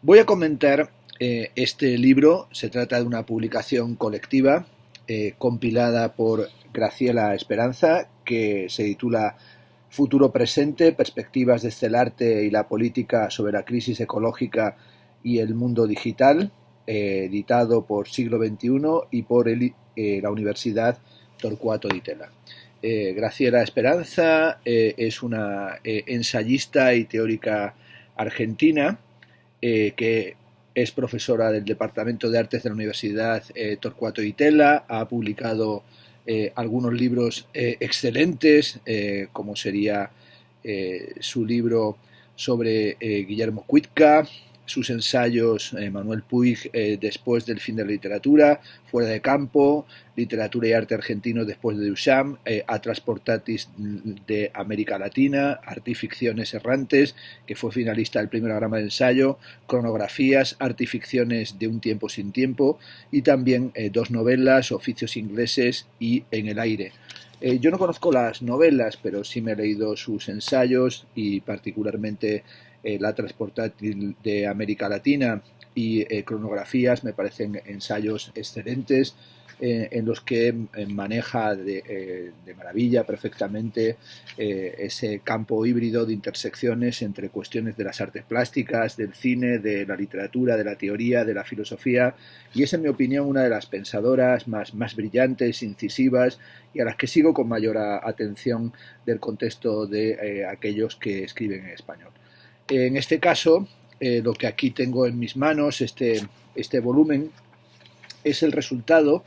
Voy a comentar este libro. Se trata de una publicación colectiva compilada por Graciela Esperanza, que se titula Futuro Presente, Perspectivas desde el arte y la política sobre la crisis ecológica y el mundo digital, editado por Siglo XXI y por la Universidad Torcuato Di Tella. Graciela Esperanza es una ensayista y teórica argentina que es profesora del Departamento de Artes de la Universidad Torcuato Di Tella. Ha publicado algunos libros excelentes, como sería su libro sobre Guillermo Cuitca, sus ensayos Manuel Puig después del fin de la literatura, Fuera de campo, Literatura y arte argentino después de Duchamp, Atlas portatis de América Latina, Arte y ficciones errantes, que fue finalista del primer programa de ensayo, Cronografías, Arte y ficciones de un tiempo sin tiempo, y también dos novelas, Oficios ingleses y En el aire. Yo no conozco las novelas, pero sí me he leído sus ensayos y particularmente la Transportátil de América Latina y Cronografías. Me parecen ensayos excelentes en los que maneja de maravilla perfectamente ese campo híbrido de intersecciones entre cuestiones de las artes plásticas, del cine, de la literatura, de la teoría, de la filosofía, y es, en mi opinión, una de las pensadoras más brillantes, incisivas, y a las que sigo con mayor atención del contexto de aquellos que escriben en español. En este caso, lo que aquí tengo en mis manos, este volumen, es el resultado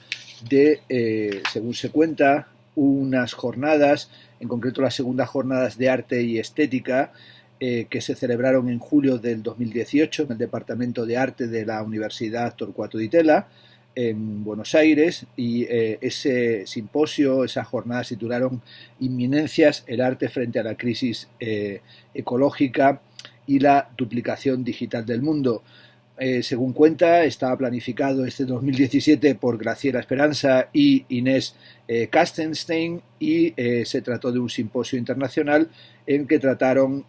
de, según se cuenta, unas jornadas, en concreto las segundas jornadas de arte y estética, que se celebraron en julio del 2018 en el Departamento de Arte de la Universidad Torcuato Di Tella, en Buenos Aires, y ese simposio, esas jornadas se titularon Inminencias, el arte frente a la crisis ecológica y la duplicación digital del mundo. Según cuenta, estaba planificado este 2017 por Graciela Esperanza y Inés Kastenstein, y se trató de un simposio internacional en que trataron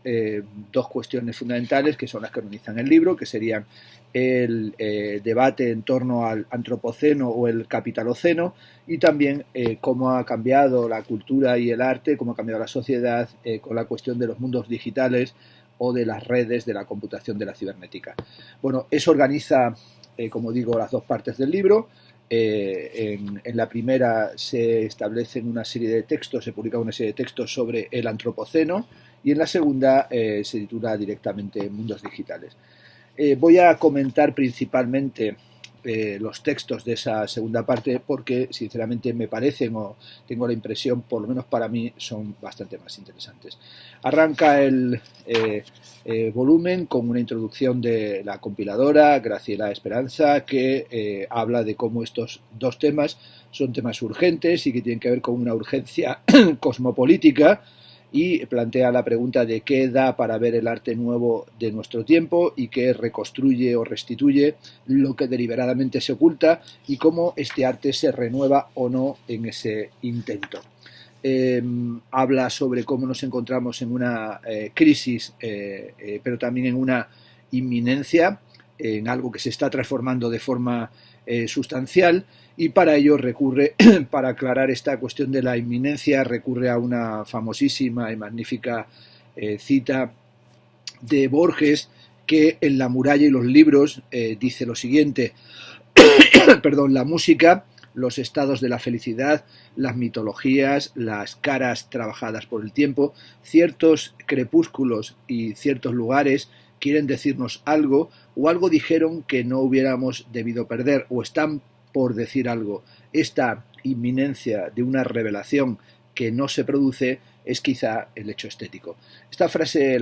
dos cuestiones fundamentales, que son las que organizan el libro, que serían el debate en torno al antropoceno o el capitaloceno, y también cómo ha cambiado la cultura y el arte, cómo ha cambiado la sociedad con la cuestión de los mundos digitales o de las redes de la computación de la cibernética. Bueno, eso organiza, como digo, las dos partes del libro. En la primera se establecen una serie de textos, se publica una serie de textos sobre el antropoceno, y en la segunda se titula directamente Mundos digitales. Voy a comentar principalmente los textos de esa segunda parte porque sinceramente me parecen, o tengo la impresión, por lo menos para mí, son bastante más interesantes. Arranca el volumen con una introducción de la compiladora Graciela Esperanza, que habla de cómo estos dos temas son temas urgentes y que tienen que ver con una urgencia cosmopolítica, y plantea la pregunta de qué da para ver el arte nuevo de nuestro tiempo y qué reconstruye o restituye lo que deliberadamente se oculta, y cómo este arte se renueva o no en ese intento. Habla sobre cómo nos encontramos en una crisis, pero también en una inminencia, en algo que se está transformando de forma sustancial, y para ello recurre, para aclarar esta cuestión de la inminencia, recurre a una famosísima y magnífica cita de Borges, que en La muralla y los libros dice lo siguiente: perdón, la música, los estados de la felicidad, las mitologías, las caras trabajadas por el tiempo, ciertos crepúsculos y ciertos lugares quieren decirnos algo, o algo dijeron que no hubiéramos debido perder, o están por decir algo. Esta inminencia de una revelación que no se produce es quizá el hecho estético. Esta frase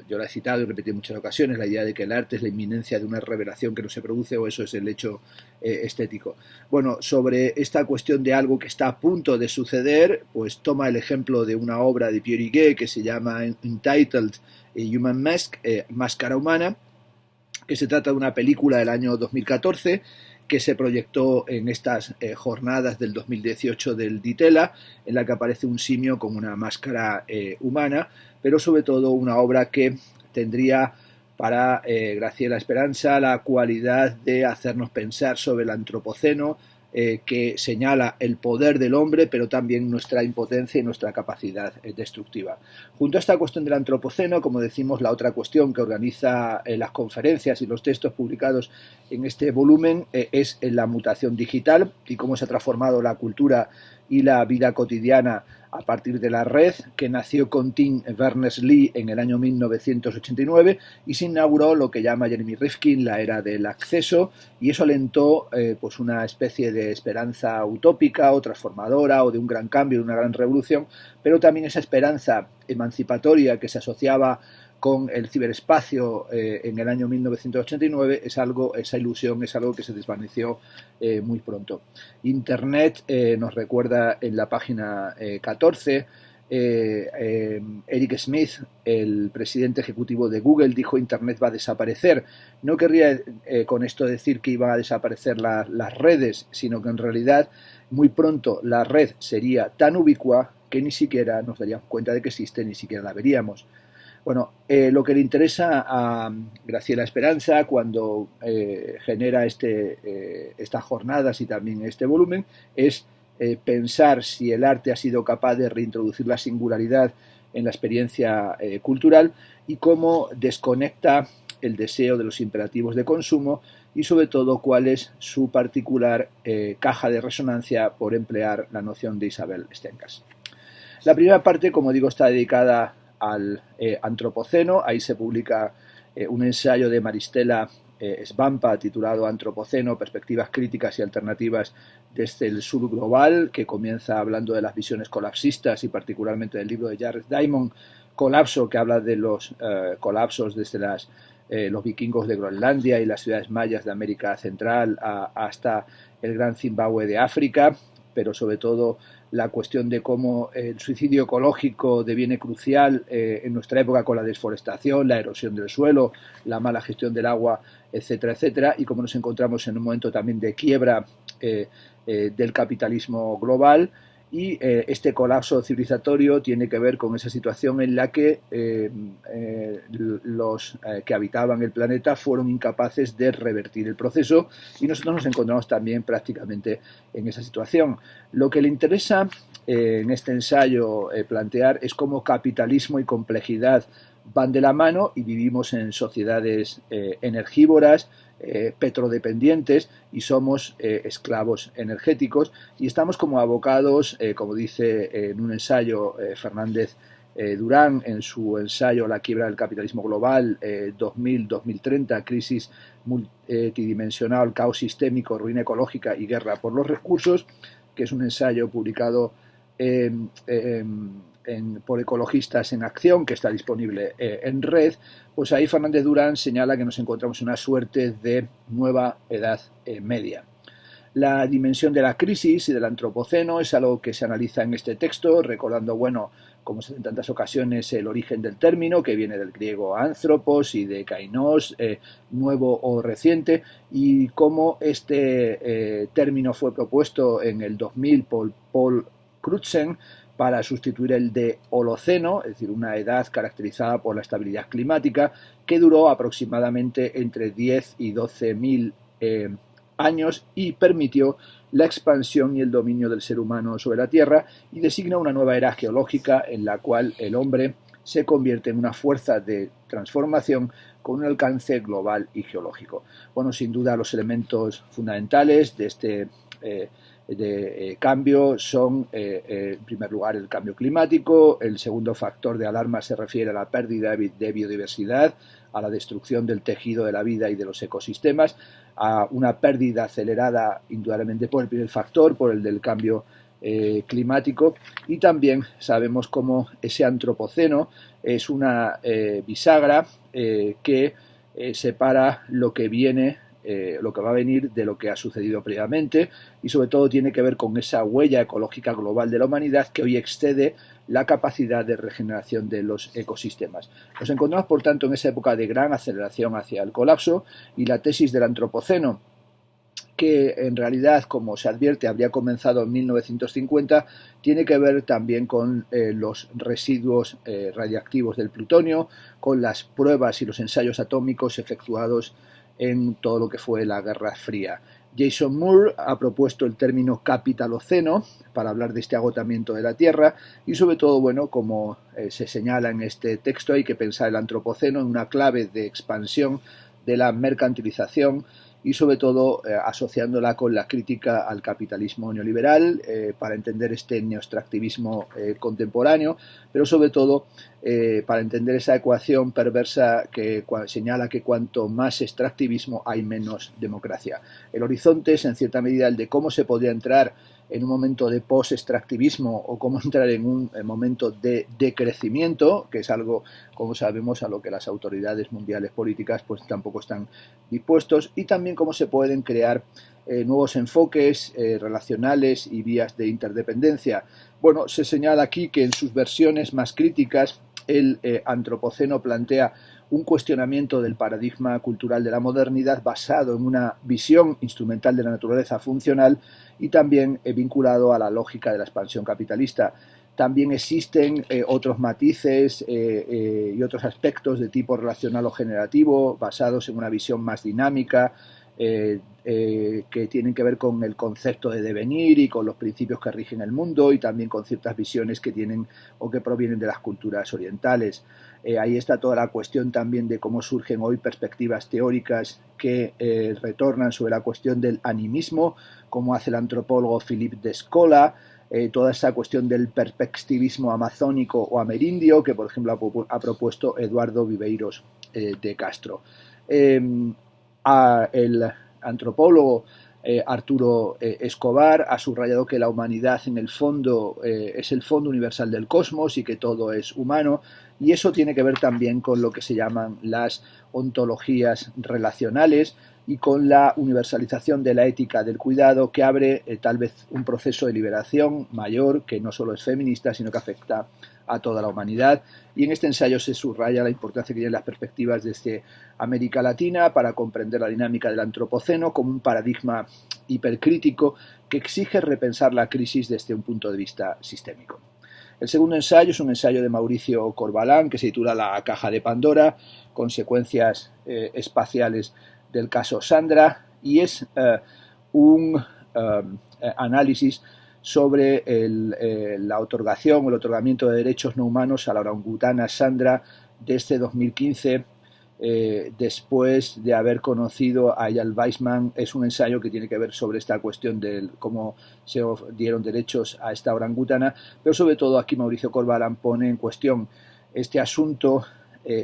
yo la he citado y repetido en muchas ocasiones, la idea de que el arte es la inminencia de una revelación que no se produce, o eso es el hecho estético. Bueno, sobre esta cuestión de algo que está a punto de suceder, pues toma el ejemplo de una obra de Pierre Huguet que se llama Entitled Human Mask, Máscara Humana, que se trata de una película del año 2014 que se proyectó en estas jornadas del 2018 del Di Tella, en la que aparece un simio con una máscara humana, pero sobre todo una obra que tendría para Graciela Esperanza la cualidad de hacernos pensar sobre el antropoceno, que señala el poder del hombre, pero también nuestra impotencia y nuestra capacidad destructiva. Junto a esta cuestión del antropoceno, como decimos, la otra cuestión que organiza las conferencias y los textos publicados en este volumen es la mutación digital y cómo se ha transformado la cultura y la vida cotidiana a partir de la red, que nació con Tim Berners-Lee en el año 1989 y se inauguró lo que llama Jeremy Rifkin la era del acceso, y eso alentó pues una especie de esperanza utópica o transformadora o de un gran cambio, de una gran revolución, pero también esa esperanza emancipatoria que se asociaba con el ciberespacio en el año 1989 esa ilusión es algo que se desvaneció muy pronto. Internet nos recuerda en la página 14, Eric Schmidt, el presidente ejecutivo de Google, dijo: Internet va a desaparecer. No querría con esto decir que iban a desaparecer las redes, sino que en realidad muy pronto la red sería tan ubicua que ni siquiera nos daríamos cuenta de que existe, ni siquiera la veríamos. Bueno, lo que le interesa a Graciela Esperanza cuando genera estas jornadas y también este volumen es pensar si el arte ha sido capaz de reintroducir la singularidad en la experiencia cultural y cómo desconecta el deseo de los imperativos de consumo y sobre todo cuál es su particular caja de resonancia, por emplear la noción de Isabel Stenkas. La primera parte, como digo, está dedicada al antropoceno. Ahí se publica un ensayo de Maristela Svampa titulado Antropoceno, perspectivas críticas y alternativas desde el sur global, que comienza hablando de las visiones colapsistas y particularmente del libro de Jared Diamond, Colapso, que habla de los colapsos desde los vikingos de Groenlandia y las ciudades mayas de América Central hasta el gran Zimbabue de África, pero sobre todo la cuestión de cómo el suicidio ecológico deviene crucial en nuestra época con la desforestación, la erosión del suelo, la mala gestión del agua, etcétera, etcétera, y cómo nos encontramos en un momento también de quiebra del capitalismo global. Y este colapso civilizatorio tiene que ver con esa situación en la que los que habitaban el planeta fueron incapaces de revertir el proceso, y nosotros nos encontramos también prácticamente en esa situación. Lo que le interesa en este ensayo plantear es cómo capitalismo y complejidad van de la mano y vivimos en sociedades energívoras, petrodependientes, y somos esclavos energéticos, y estamos como abocados, como dice en un ensayo Fernández Durán en su ensayo La quiebra del capitalismo global 2000-2030, crisis multidimensional, caos sistémico, ruina ecológica y guerra por los recursos, que es un ensayo publicado por Ecologistas en Acción, que está disponible en red. Pues ahí Fernández Durán señala que nos encontramos en una suerte de nueva edad media. La dimensión de la crisis y del antropoceno es algo que se analiza en este texto, recordando, bueno, como en tantas ocasiones, el origen del término, que viene del griego anthropos y de kainos, nuevo o reciente, y cómo este término fue propuesto en el 2000 por Paul Crutzen para sustituir el de Holoceno, es decir, una edad caracterizada por la estabilidad climática, que duró aproximadamente entre 10 y 12.000 años y permitió la expansión y el dominio del ser humano sobre la Tierra, y designa una nueva era geológica en la cual el hombre se convierte en una fuerza de transformación con un alcance global y geológico. Bueno, sin duda los elementos fundamentales de este cambio son, en primer lugar, el cambio climático. El segundo factor de alarma se refiere a la pérdida de biodiversidad, a la destrucción del tejido de la vida y de los ecosistemas, a una pérdida acelerada indudablemente por el primer factor, por el del cambio climático, y también sabemos cómo ese antropoceno es una bisagra que separa lo que viene, lo que va a venir de lo que ha sucedido previamente, y sobre todo tiene que ver con esa huella ecológica global de la humanidad que hoy excede la capacidad de regeneración de los ecosistemas. Nos encontramos, por tanto, en esa época de gran aceleración hacia el colapso, y la tesis del antropoceno que en realidad, como se advierte, habría comenzado en 1950, tiene que ver también con los residuos radiactivos del plutonio, con las pruebas y los ensayos atómicos efectuados en todo lo que fue la Guerra Fría. Jason Moore ha propuesto el término capitaloceno para hablar de este agotamiento de la Tierra y sobre todo, bueno, como se señala en este texto, hay que pensar el antropoceno en una clave de expansión de la mercantilización y sobre todo asociándola con la crítica al capitalismo neoliberal para entender este neoextractivismo contemporáneo, pero sobre todo para entender esa ecuación perversa que señala que cuanto más extractivismo hay menos democracia. El horizonte es en cierta medida el de cómo se podría entrar en un momento de post-extractivismo o cómo entrar en un momento de decrecimiento, que es algo, como sabemos, a lo que las autoridades mundiales políticas pues tampoco están dispuestos, y también cómo se pueden crear nuevos enfoques relacionales y vías de interdependencia. Bueno, se señala aquí que en sus versiones más críticas el antropoceno plantea un cuestionamiento del paradigma cultural de la modernidad basado en una visión instrumental de la naturaleza funcional y también vinculado a la lógica de la expansión capitalista. También existen otros matices y otros aspectos de tipo relacional o generativo basados en una visión más dinámica que tienen que ver con el concepto de devenir y con los principios que rigen el mundo y también con ciertas visiones que tienen o que provienen de las culturas orientales. Ahí está toda la cuestión también de cómo surgen hoy perspectivas teóricas que retornan sobre la cuestión del animismo, como hace el antropólogo Philippe Descola, toda esa cuestión del perspectivismo amazónico o amerindio, que por ejemplo ha propuesto Eduardo Viveiros de Castro. El antropólogo Arturo Escobar ha subrayado que la humanidad en el fondo es el fondo universal del cosmos y que todo es humano, y eso tiene que ver también con lo que se llaman las ontologías relacionales y con la universalización de la ética del cuidado, que abre tal vez un proceso de liberación mayor que no solo es feminista, sino que afecta a toda la humanidad. Y en este ensayo se subraya la importancia que tienen las perspectivas desde América Latina para comprender la dinámica del antropoceno como un paradigma hipercrítico que exige repensar la crisis desde un punto de vista sistémico. El segundo ensayo es un ensayo de Mauricio Corvalán que se titula La caja de Pandora, consecuencias espaciales del caso Sandra, y es un análisis sobre la otorgación o el otorgamiento de derechos no humanos a la orangutana Sandra desde 2015, después de haber conocido a Eyal Weizman. Es un ensayo que tiene que ver sobre esta cuestión de cómo se dieron derechos a esta orangutana, pero sobre todo aquí Mauricio Corvalán pone en cuestión este asunto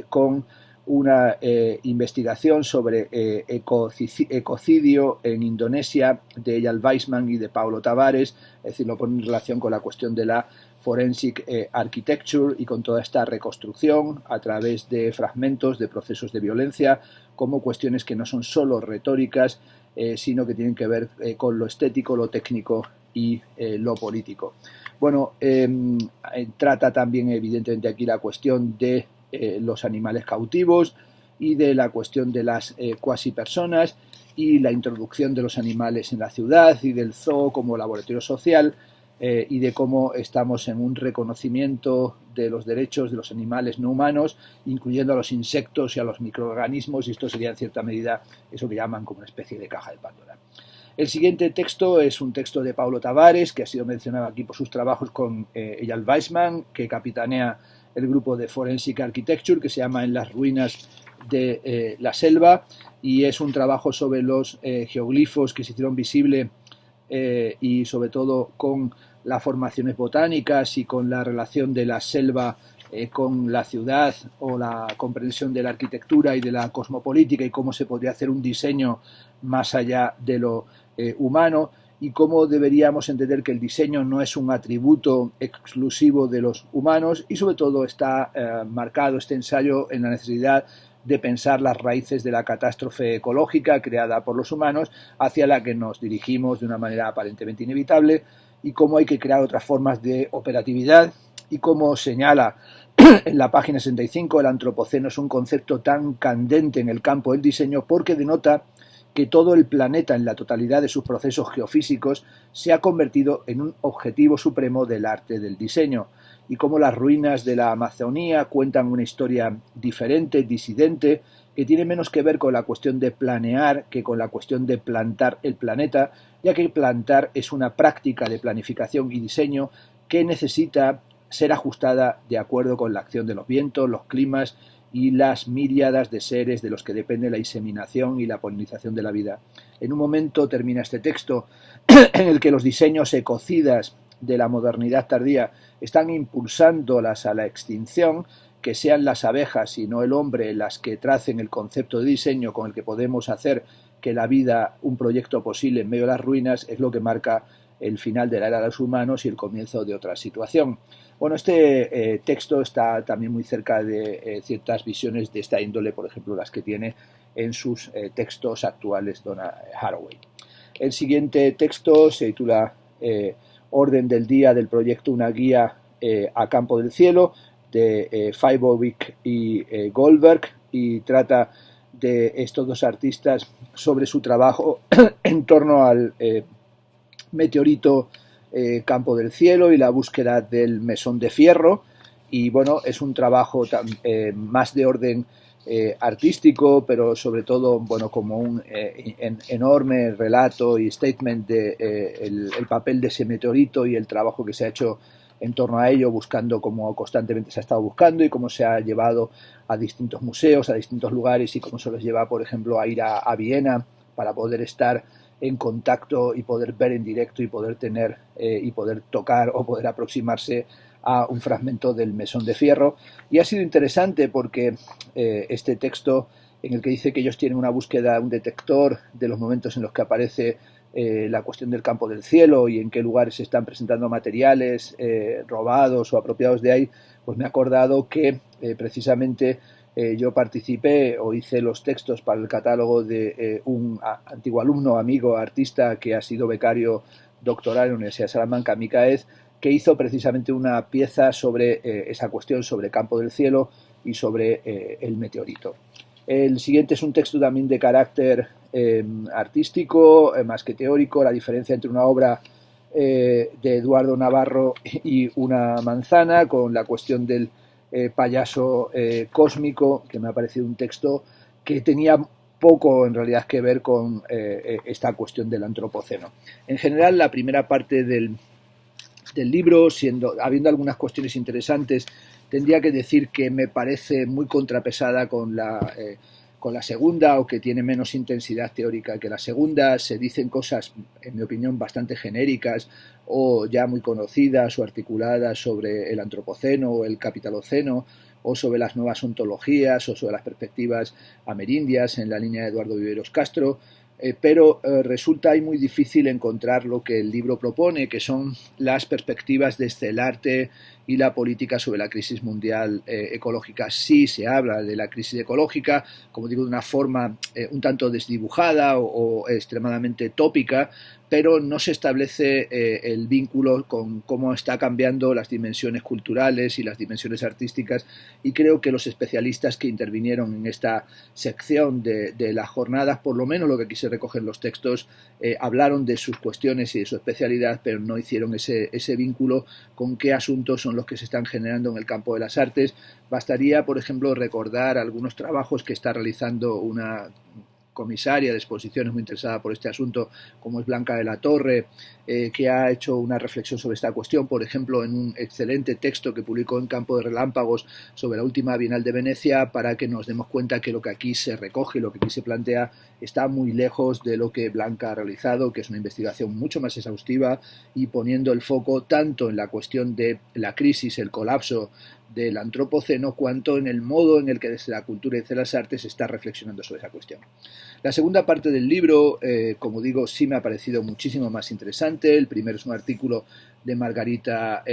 con una investigación sobre ecocidio en Indonesia de Eyal Weizman y de Paulo Tavares, es decir, lo pone en relación con la cuestión de la forensic architecture y con toda esta reconstrucción a través de fragmentos de procesos de violencia como cuestiones que no son solo retóricas, sino que tienen que ver con lo estético, lo técnico y lo político. Bueno, trata también evidentemente aquí la cuestión de los animales cautivos y de la cuestión de las cuasi personas y la introducción de los animales en la ciudad y del zoo como laboratorio social y de cómo estamos en un reconocimiento de los derechos de los animales no humanos, incluyendo a los insectos y a los microorganismos, y esto sería en cierta medida eso que llaman como una especie de caja de Pandora. El siguiente texto es un texto de Paulo Tavares, que ha sido mencionado aquí por sus trabajos con Eyal Weizman, que capitanea el grupo de Forensic Architecture, que se llama En las ruinas de la selva, y es un trabajo sobre los geoglifos que se hicieron visibles y sobre todo con las formaciones botánicas y con la relación de la selva con la ciudad o la comprensión de la arquitectura y de la cosmopolítica y cómo se podría hacer un diseño más allá de lo humano y cómo deberíamos entender que el diseño no es un atributo exclusivo de los humanos y sobre todo está marcado este ensayo en la necesidad de pensar las raíces de la catástrofe ecológica creada por los humanos hacia la que nos dirigimos de una manera aparentemente inevitable y cómo hay que crear otras formas de operatividad y cómo señala en la página 65 el antropoceno es un concepto tan candente en el campo del diseño porque denota que todo el planeta en la totalidad de sus procesos geofísicos se ha convertido en un objetivo supremo del arte del diseño, y cómo las ruinas de la Amazonía cuentan una historia diferente, disidente, que tiene menos que ver con la cuestión de planear que con la cuestión de plantar el planeta, ya que plantar es una práctica de planificación y diseño que necesita ser ajustada de acuerdo con la acción de los vientos, los climas y las miríadas de seres de los que depende la inseminación y la polinización de la vida. En un momento termina este texto en el que los diseños ecocidas de la modernidad tardía están impulsándolas a la extinción, que sean las abejas y no el hombre las que tracen el concepto de diseño con el que podemos hacer que la vida un proyecto posible en medio de las ruinas, es lo que marca el final de la era de los humanos y el comienzo de otra situación. Bueno, este texto está también muy cerca de ciertas visiones de esta índole, por ejemplo, las que tiene en sus textos actuales Donna Haraway. El siguiente texto se titula Orden del Día del proyecto Una guía a campo del cielo, de Feibovic y Goldberg, y trata de estos dos artistas sobre su trabajo en torno al meteorito campo del cielo y la búsqueda del mesón de fierro. Y bueno, es un trabajo más de orden artístico, pero sobre todo, bueno, como un enorme relato y statement de el papel de ese meteorito y el trabajo que se ha hecho en torno a ello, buscando como constantemente se ha estado buscando y cómo se ha llevado a distintos museos, a distintos lugares, y cómo se los lleva, por ejemplo, a ir a Viena para poder estar en contacto y poder ver en directo y poder tener y poder tocar o poder aproximarse a un fragmento del mesón de fierro. Y ha sido interesante porque este texto en el que dice que ellos tienen una búsqueda, un detector de los momentos en los que aparece la cuestión del campo del cielo y en qué lugares se están presentando materiales robados o apropiados de ahí, pues me he acordado que precisamente yo participé o hice los textos para el catálogo de un antiguo alumno, amigo, artista que ha sido becario doctoral en la Universidad de Salamanca, Micaez, que hizo precisamente una pieza sobre esa cuestión, sobre campo del cielo y sobre el meteorito. El siguiente es un texto también de carácter artístico, más que teórico, la diferencia entre una obra de Eduardo Navarro y Una manzana, con la cuestión del payaso cósmico, que me ha parecido un texto que tenía poco en realidad que ver con esta cuestión del antropoceno. En general, la primera parte del libro, habiendo algunas cuestiones interesantes, tendría que decir que me parece muy contrapesada con la segunda, o que tiene menos intensidad teórica que la segunda. Se dicen cosas, en mi opinión, bastante genéricas o ya muy conocidas o articuladas sobre el antropoceno o el capitaloceno, o sobre las nuevas ontologías o sobre las perspectivas amerindias en la línea de Eduardo Viveros Castro, pero resulta ahí muy difícil encontrar lo que el libro propone, que son las perspectivas desde el arte y la política sobre la crisis mundial ecológica. Sí se habla de la crisis ecológica, como digo, de una forma un tanto desdibujada o extremadamente tópica, pero no se establece el vínculo con cómo está cambiando las dimensiones culturales y las dimensiones artísticas, y creo que los especialistas que intervinieron en esta sección de las jornadas, por lo menos lo que aquí se recogen los textos, hablaron de sus cuestiones y de su especialidad, pero no hicieron ese vínculo con qué asuntos son los que se están generando en el campo de las artes. Bastaría, por ejemplo, recordar algunos trabajos que está realizando una comisaria de exposiciones muy interesada por este asunto, como es Blanca de la Torre, que ha hecho una reflexión sobre esta cuestión, por ejemplo, en un excelente texto que publicó en Campo de Relámpagos sobre la última Bienal de Venecia, para que nos demos cuenta que lo que aquí se recoge, lo que aquí se plantea, está muy lejos de lo que Blanca ha realizado, que es una investigación mucho más exhaustiva y poniendo el foco tanto en la cuestión de la crisis, el colapso del antropoceno, cuanto en el modo en el que desde la cultura y desde las artes se está reflexionando sobre esa cuestión. La segunda parte del libro, como digo, sí me ha parecido muchísimo más interesante. El primero es un artículo de Margarita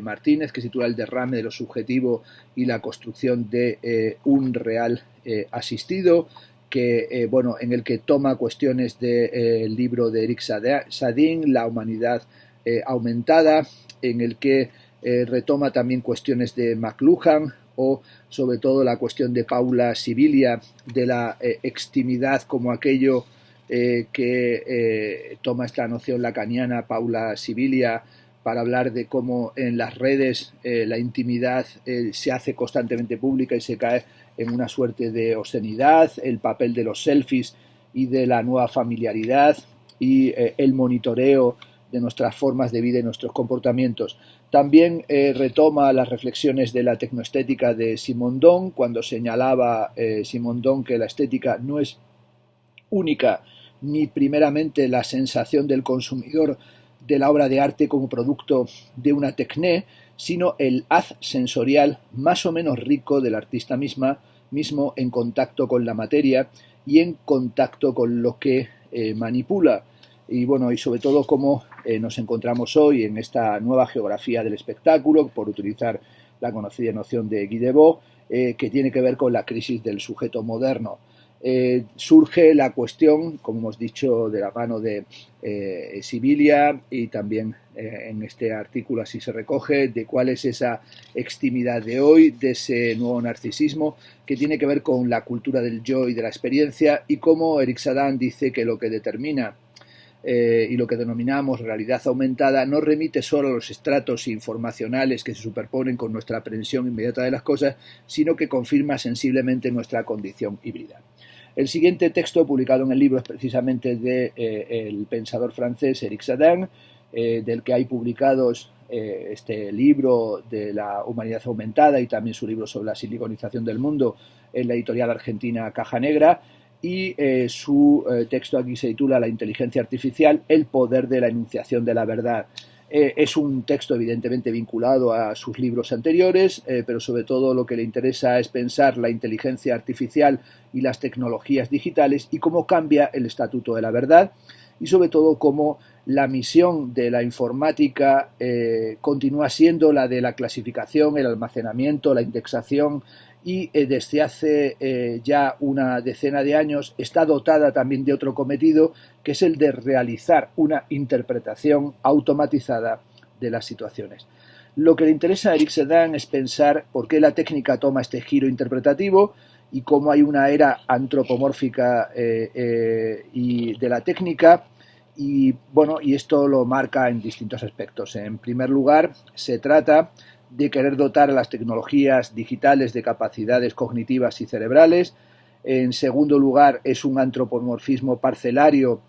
Martínez, que se titula El derrame de lo subjetivo y la construcción de un real asistido, que, bueno, en el que toma cuestiones del libro de Eric Sadin, La humanidad aumentada, en el que retoma también cuestiones de McLuhan o sobre todo la cuestión de Paula Sibilia, de la extimidad como aquello que toma esta noción lacaniana Paula Sibilia para hablar de cómo en las redes la intimidad se hace constantemente pública y se cae en una suerte de obscenidad, el papel de los selfies y de la nueva familiaridad y el monitoreo de nuestras formas de vida y nuestros comportamientos. También retoma las reflexiones de la tecnoestética de Simondon, cuando señalaba Simondon que la estética no es única ni primeramente la sensación del consumidor de la obra de arte como producto de una tecné, sino el haz sensorial más o menos rico del artista mismo en contacto con la materia y en contacto con lo que manipula. Y bueno, y sobre todo cómo nos encontramos hoy en esta nueva geografía del espectáculo, por utilizar la conocida noción de Guy Debord, que tiene que ver con la crisis del sujeto moderno. Surge la cuestión, como hemos dicho, de la mano de Sibilia y también en este artículo así se recoge, de cuál es esa extimidad de hoy, de ese nuevo narcisismo que tiene que ver con la cultura del yo y de la experiencia, y cómo Eric Sadan dice que lo que determina y lo que denominamos realidad aumentada no remite solo a los estratos informacionales que se superponen con nuestra aprehensión inmediata de las cosas, sino que confirma sensiblemente nuestra condición híbrida. El siguiente texto publicado en el libro es precisamente del pensador francés Eric Sadan, del que hay publicados este libro de la humanidad aumentada y también su libro sobre la siliconización del mundo en la editorial argentina Caja Negra, y su texto aquí se titula La inteligencia artificial, el poder de la enunciación de la verdad. Es un texto evidentemente vinculado a sus libros anteriores, pero sobre todo lo que le interesa es pensar la inteligencia artificial y las tecnologías digitales y cómo cambia el estatuto de la verdad, y sobre todo cómo la misión de la informática continúa siendo la de la clasificación, el almacenamiento, la indexación, y desde hace ya una decena de años está dotada también de otro cometido, que es el de realizar una interpretación automatizada de las situaciones. Lo que le interesa a Eric Sadan es pensar por qué la técnica toma este giro interpretativo y cómo hay una era antropomórfica y de la técnica, y bueno, y esto lo marca en distintos aspectos. En primer lugar, se trata de querer dotar a las tecnologías digitales de capacidades cognitivas y cerebrales. En segundo lugar, es un antropomorfismo parcelario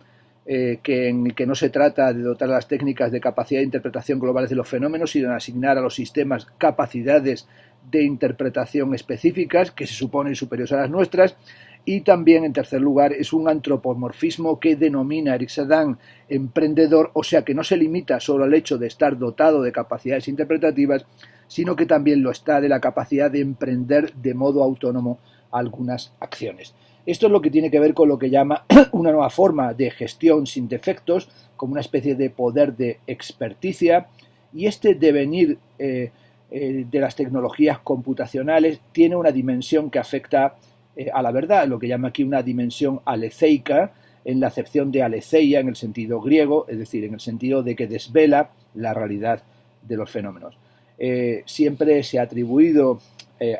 en el que no se trata de dotar a las técnicas de capacidad de interpretación globales de los fenómenos, sino de asignar a los sistemas capacidades de interpretación específicas que se suponen superiores a las nuestras. Y también, en tercer lugar, es un antropomorfismo que denomina Eric Sadan emprendedor, o sea que no se limita solo al hecho de estar dotado de capacidades interpretativas, sino que también lo está de la capacidad de emprender de modo autónomo algunas acciones. Esto es lo que tiene que ver con lo que llama una nueva forma de gestión sin defectos, como una especie de poder de experticia, y este devenir de las tecnologías computacionales tiene una dimensión que afecta a la verdad, lo que llama aquí una dimensión aleceica, en la acepción de aletheia en el sentido griego, es decir, en el sentido de que desvela la realidad de los fenómenos. Siempre se ha atribuido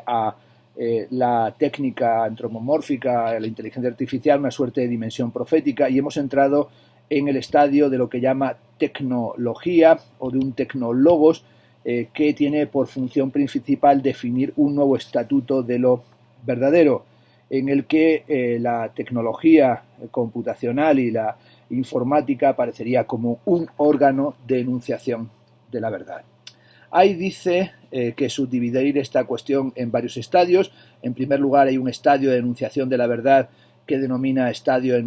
a la técnica antropomórfica, a la inteligencia artificial, una suerte de dimensión profética, y hemos entrado en el estadio de lo que llama tecnología o de un tecnólogos que tiene por función principal definir un nuevo estatuto de lo verdadero, en el que la tecnología computacional y la informática aparecería como un órgano de enunciación de la verdad. Ahí dice que subdividir esta cuestión en varios estadios. En primer lugar, hay un estadio de enunciación de la verdad que denomina estadio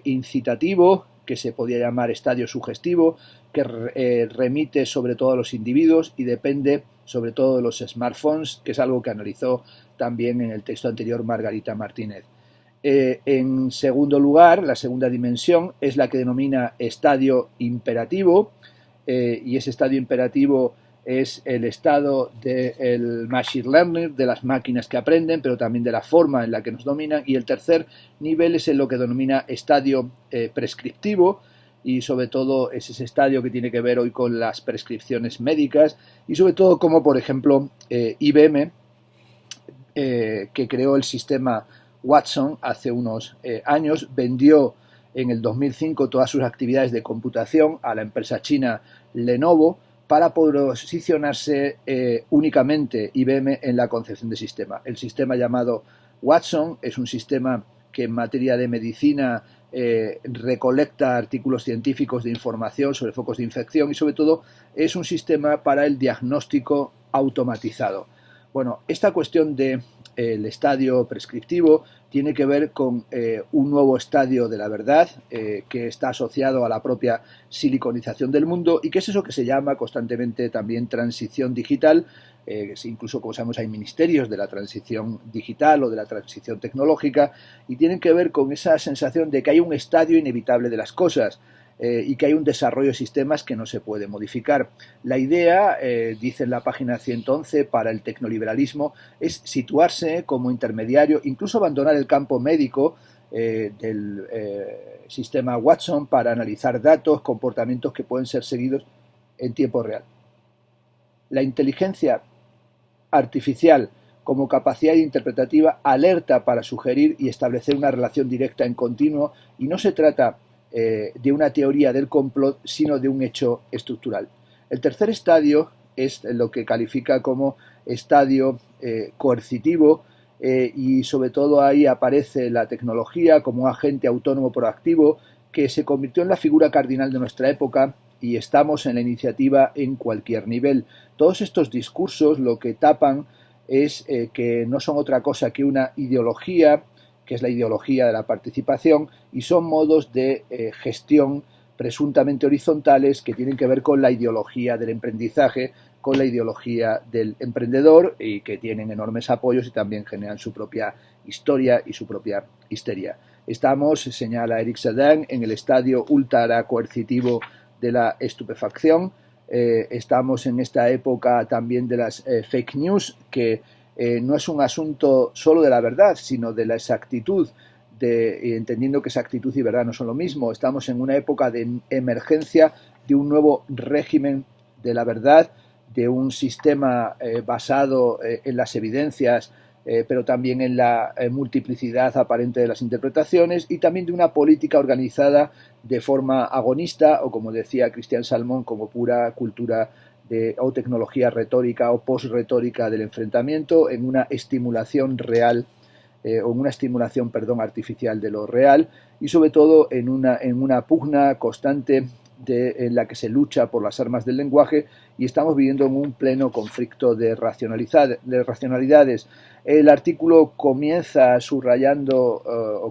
incitativo, que se podría llamar estadio sugestivo, que remite sobre todo a los individuos y depende sobre todo de los smartphones, que es algo que analizó también en el texto anterior Margarita Martínez. En segundo lugar, la segunda dimensión es la que denomina estadio imperativo, y ese estadio imperativo es el estado del machine learning, de las máquinas que aprenden, pero también de la forma en la que nos dominan. Y el tercer nivel es en lo que denomina estadio prescriptivo, y sobre todo es ese estadio que tiene que ver hoy con las prescripciones médicas, y sobre todo como, por ejemplo, IBM que creó el sistema Watson hace unos años, vendió en el 2005 todas sus actividades de computación a la empresa china Lenovo para posicionarse únicamente IBM en la concepción de sistema. El sistema llamado Watson es un sistema que en materia de medicina recolecta artículos científicos de información sobre focos de infección y sobre todo es un sistema para el diagnóstico automatizado. Bueno, esta cuestión del estadio prescriptivo tiene que ver con un nuevo estadio de la verdad que está asociado a la propia siliconización del mundo y que es eso que se llama constantemente también transición digital. Incluso, como sabemos, hay ministerios de la transición digital o de la transición tecnológica y tienen que ver con esa sensación de que hay un estadio inevitable de las cosas y que hay un desarrollo de sistemas que no se puede modificar. La idea, dice en la página 111, para el tecnoliberalismo es situarse como intermediario, incluso abandonar el campo médico del sistema Watson para analizar datos, comportamientos que pueden ser seguidos en tiempo real. La inteligencia artificial como capacidad interpretativa alerta para sugerir y establecer una relación directa en continuo y no se trata de una teoría del complot, sino de un hecho estructural. El tercer estadio es lo que califica como estadio coercitivo y sobre todo ahí aparece la tecnología como un agente autónomo proactivo que se convirtió en la figura cardinal de nuestra época y estamos en la iniciativa en cualquier nivel. Todos estos discursos lo que tapan es que no son otra cosa que una ideología, que es la ideología de la participación, y son modos de gestión presuntamente horizontales que tienen que ver con la ideología del emprendizaje, con la ideología del emprendedor y que tienen enormes apoyos y también generan su propia historia y su propia histeria. Estamos, señala Eric Sedin, en el estadio ultra coercitivo de la estupefacción. Estamos en esta época también de las fake news, que no es un asunto solo de la verdad, sino de la exactitud, entendiendo que exactitud y verdad no son lo mismo. Estamos en una época de emergencia de un nuevo régimen de la verdad, de un sistema basado en las evidencias, pero también en la multiplicidad aparente de las interpretaciones y también de una política organizada de forma agonista o, como decía Cristian Salmón, como pura cultura o tecnología retórica o post-retórica del enfrentamiento en una estimulación real o en una estimulación, artificial de lo real y sobre todo en una pugna constante en la que se lucha por las armas del lenguaje y estamos viviendo en un pleno conflicto de racionalidades. El artículo comienza subrayando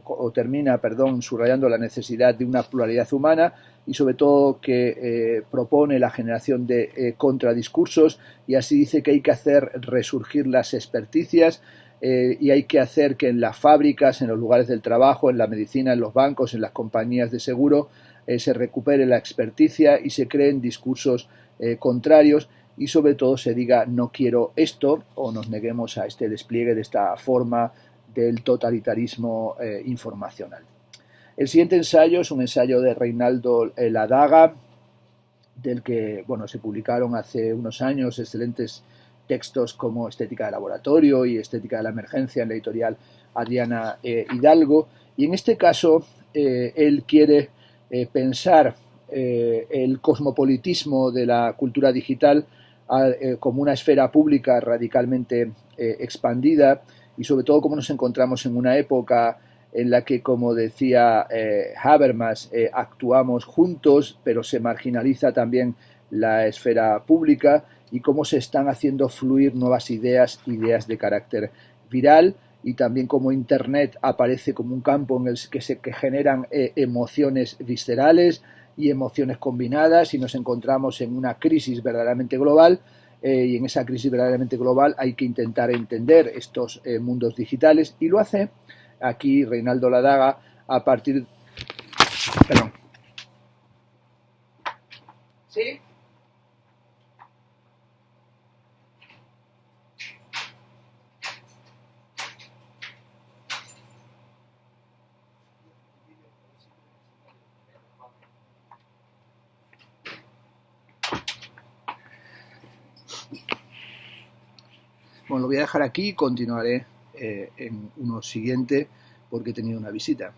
o termina, subrayando la necesidad de una pluralidad humana y sobre todo que propone la generación de contradiscursos y así dice que hay que hacer resurgir las experticias y hay que hacer que en las fábricas, en los lugares del trabajo, en la medicina, en los bancos, en las compañías de seguro se recupere la experticia y se creen discursos contrarios y sobre todo se diga no quiero esto o nos neguemos a este despliegue de esta forma del totalitarismo informacional. El siguiente ensayo es un ensayo de Reinaldo Ladaga, del que se publicaron hace unos años excelentes textos como Estética de Laboratorio y Estética de la Emergencia en la editorial Adriana Hidalgo, y en este caso él quiere pensar el cosmopolitismo de la cultura digital como una esfera pública radicalmente expandida y sobre todo como nos encontramos en una época en la que, como decía Habermas, actuamos juntos, pero se marginaliza también la esfera pública y cómo se están haciendo fluir nuevas ideas de carácter viral y también como Internet aparece como un campo en el que se generan emociones viscerales y emociones combinadas y nos encontramos en una crisis verdaderamente global y en esa crisis verdaderamente global hay que intentar entender estos mundos digitales y lo hace aquí Reinaldo Ladaga a partir... Perdón. ¿Sí? Bueno, lo voy a dejar aquí y continuaré en uno siguiente porque tenía una visita.